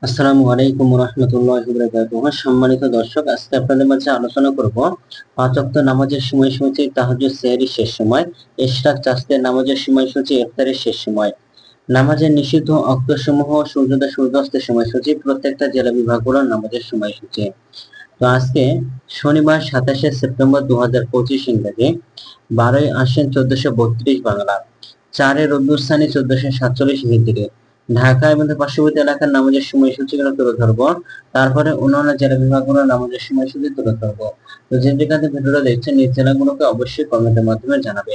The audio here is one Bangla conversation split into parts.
আসসালামু আলাইকুম রাহমাতুল্লাহি ওয়া বারাকাতুহু। সম্মানিত দর্শক, আজকে আপনাদের মাঝে আলোচনা করব পাঁচ ওয়াক্ত নামাজের সময়সূচি, তাহাজ্জুদ, সেহরির শেষ সময়, ইশরাক, চাঁদের নামাজের সময়সূচি, ইফতারের শেষ সময়, নামাজের নিষিদ্ধ অক্তসমূহ, সূর্যোদয় সূর্যাস্তের সময়সূচি, প্রত্যেকটা জেলা বিভাগগুলোর নামাজের সময়সূচি। তো আজকে শনিবার 27শে সেপ্টেম্বর 2025 ইংরেজি, 12ই আশ্বিন 1432 বাংলা, 4 রবিউল সানি 1447 হিজরি। ঢাকা এবং তার পার্শ্ববর্তী এলাকার নামাজের সময়সূচিগুলো তুলে ধরবো। তারপরে অন্যান্য জেলা বিভাগগুলোর নামাজের সময়সূচি তুলে ধরবো। তো যে যেখানে ভিডিওটা দেখছেন নিজ জেলাগুলোকে অবশ্যই কমেন্টের মাধ্যমে জানাবে।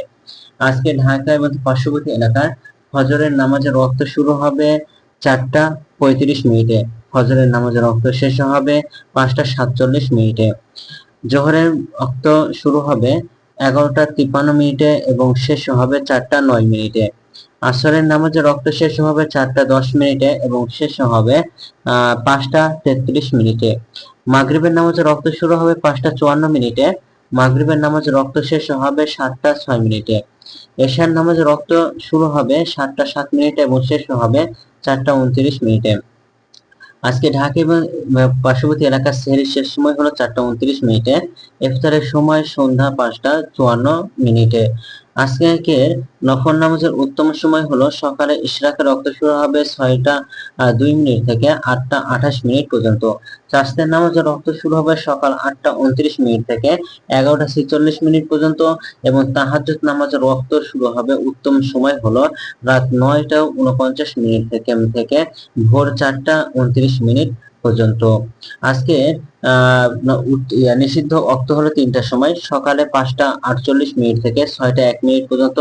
আজকে ঢাকা এবং তার পার্শ্ববর্তী এলাকার ফজরের নামাজের ওয়াক্ত শুরু হবে 4টা 35 মিনিটে, ফজরের নামাজের ওয়াক্ত শেষ হবে 5টা 47 মিনিটে। জোহরের ওয়াক্ত শুরু হবে 11টা 53 মিনিটে এবং শেষ হবে 4টা 9 মিনিটে। আসরের নামাজের ওয়াক্ত শেষ হবে 4টা 10 মিনিটে এবং শেষ হবে 5টা 33 মিনিটে। মাগরিবের নামাজের ওয়াক্ত শুরু হবে 5টা 54 মিনিটে, মাগরিবের নামাজের ওয়াক্ত শেষ হবে 7টা 6 মিনিটে। এশার নামাজের ওয়াক্ত শুরু হবে 7টা 7 মিনিটে এবং শেষ হবে 4টা 29 মিনিটে। আজকে ঢাকা এবং পার্শ্ববর্তী এলাকার সেহরির শেষ সময় হলো 4টা 29 মিনিটে। ইফতারের সময় সন্ধ্যা 5টা 54 মিনিটে। আজকের নফল নামাজের উত্তম সময় হলো সকালে ইশরাকের ওয়াক্ত শুরু হবে 6টা 2 মিনিট থেকে 8টা 28 মিনিট পর্যন্ত। চাষতের নামাজের ওয়াক্ত শুরু হবে সকাল 8টা 29 মিনিট থেকে 11টা 46 মিনিট পর্যন্ত এবং তাহাজ্জুদ নামাজের ওয়াক্ত শুরু হবে উত্তম সময় হলো রাত 9টা 49 মিনিট থেকে ভোর 4টা 29 মিনিট পর্যন্ত। আজকে নিষিদ্ধ অক্ত হলো 3টার সময়, সকালে 5টা 48 মিনিট থেকে 6টা 1 মিনিট পর্যন্ত,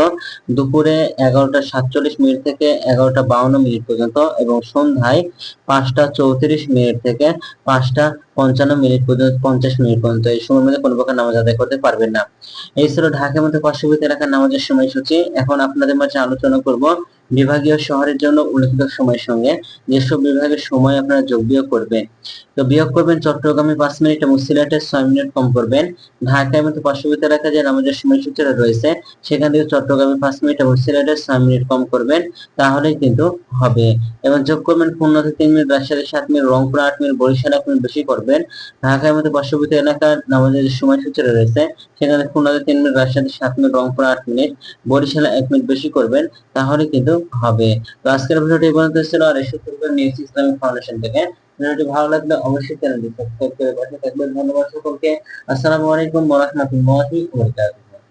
দুপুরে 11টা 47 মিনিট থেকে 11টা 52 মিনিট পর্যন্ত এবং সন্ধ্যায় 5টা 34 মিনিট থেকে 5টা 55 মিনিট পর্যন্ত, 50 মিনিট পর্যন্ত। এই সময়ের মধ্যে কোনো প্রকার নামাজ আদায় করতে পারবেন না। এই ছিল ঢাকার মধ্যে পার্শ্ববর্তী এলাকার নামাজের সময়সূচি। এখন আপনাদের মাঝে আলোচনা করব বিভাগীয় শহরের জন্য উল্লেখিত সময়ের সঙ্গে যেসব বিভাগের সময় আপনারা যোগ বিয়োগ করবেন। তো বিয়োগ করবেন চট্টগ্রামে 5 মিনিট এবং সিলেটে 6 মিনিট কম করবেন। ঢাকার মধ্যে পার্শ্ববর্তী এলাকায় যে নামাজের সময়সূচিটা রয়েছে সেখান থেকে চট্টগ্রামে 5 মিনিট এবং সিলেটে 6 মিনিট কম করবেন, তাহলেই কিন্তু হবে। এবং যোগ করবেন খুলনাতে 3 minute, Rajshahi 7 minute, Rangpur 8 minute, Barishal 1 minute বেশি করবেন। ঢাকার মধ্যে পার্শ্ববর্তী এলাকার নামাজের যে সময়সূচিটা রয়েছে সেখানে খুলনাতে 3 মিনিট, রাজশাহীতে 7 মিনিট, রংপুর 8 মিনিট, বরিশালে 1 মিনিট বেশি করবেন, তাহলে কিন্তু হবে। তো আজকের ভিডিওটি এই পর্যন্ত ছিল। আর এসব নিউজ ইসলামিক ফাউন্ডেশন থেকে। ভিডিওটি ভালো লাগলে অবশ্যই চ্যানেলটি সাবস্ক্রাইব করে পাশে থাকবেন। ধন্যবাদ সকলকে। আসসালামু আলাইকুম ওয়া রাহমাতুল্লাহি ওয়া বারাকাতুহু।